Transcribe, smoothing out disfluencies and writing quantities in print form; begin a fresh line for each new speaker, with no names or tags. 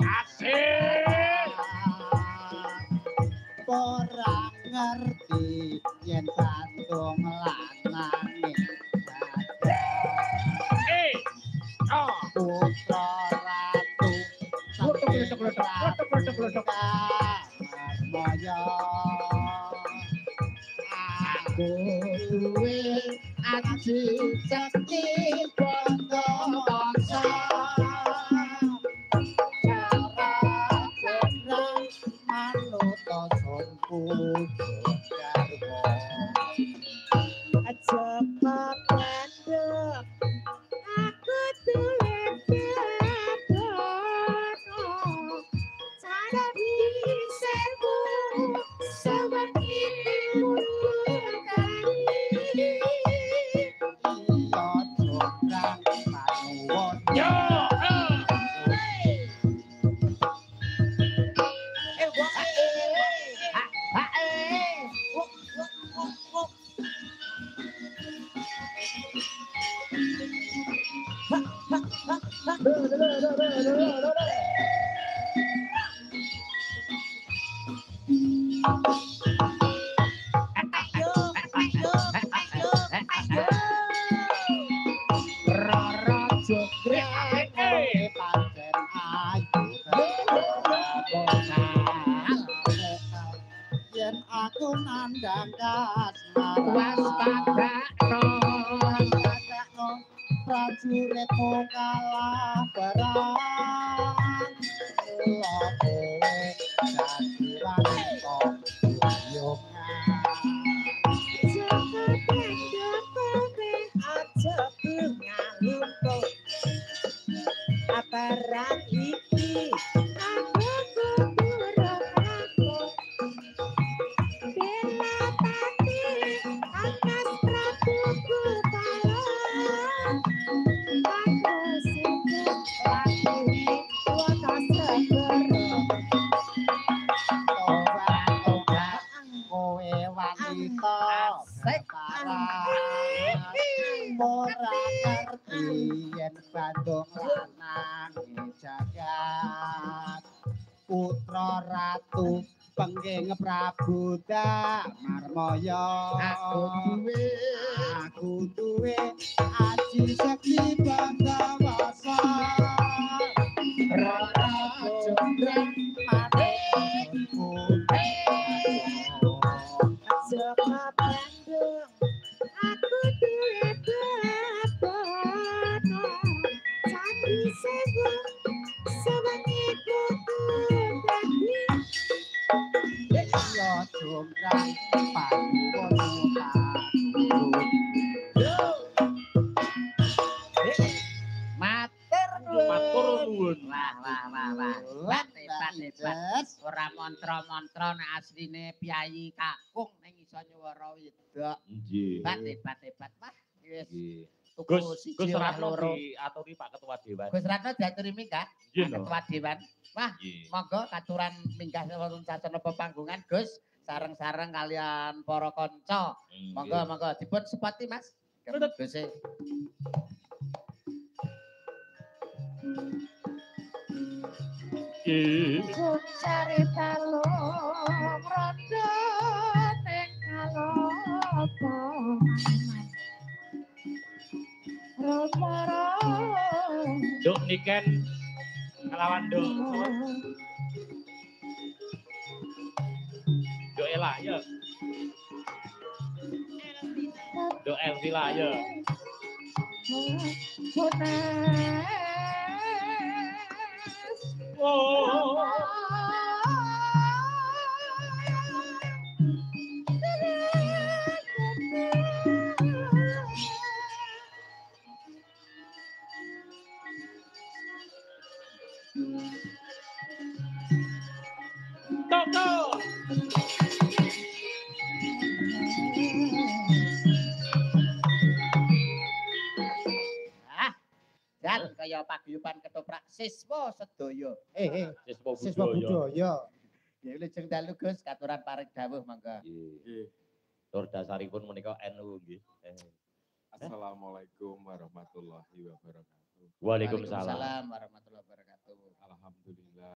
Asik.
Ora ngerti yen Bandung lanange
Eh. Oh.
putra ratu
Gledek.
Marmaya aku duwe aji sakti bondo bangsa cara jeneng manuta sompu garwa
aja papanduk aku tulen kedono cara disewu sewengi murkani
iya jograng manuwun
Yo.
Rara jograng kowe pancen ayu yen aku nandang
Waspadakno.
prajuritmu kalah perang lapo dadi wanita
Aparat iki aku kuburuk aku bela pati atas prabuku balon bagus itu lakune wana segera
tobat kowe wanita ora ngerti yen Bandung lanang jagat putra ratu pengging Prabu Marmaya aku duwe aji sekti Bangawasa Rara jograng manungku
Joko Bandung aku duwe babono sandi sewu sewengi kudu dadi
iya jograng panuwun
Matur nuwun.
Wah. Hebat. Ora mantra-mantra nek asline Pyayi Kakung ning iso nyuwara wedok.
Nggih.
Hebat. Wah, wis.
Nggih.
Tuku
Gus
siji ora
Ratno
loro.
diaturi Pak Ketua Dewan.
Gus Ratno diaturi minggah.
Nggih,
Pak Ketua Dewan. Wah,
Nggih.
monggo katuran minggah wonten sasana pepanggungan Gus. Sareng-sareng kalian para kanca. Monggo dipun sepati Mas. Gus.
cari talung rondo ning kalopo Romoro
Duk niken ngelawan Duk. Duk Ela ya. Duk Elvila ya. Oh. Toto.
Dan kaya paguyuban ketoprak siswa sedaya.
siswa budaya
Ya lajeng dalu Gus katuran paring dawuh mangga.
Nggih. Tur dasaripun menika NU nggih.
Assalamualaikum warahmatullahi wabarakatuh.
Waalaikumsalam.
Waalaikumsalam warahmatullahi wabarakatuh.
Alhamdulillah.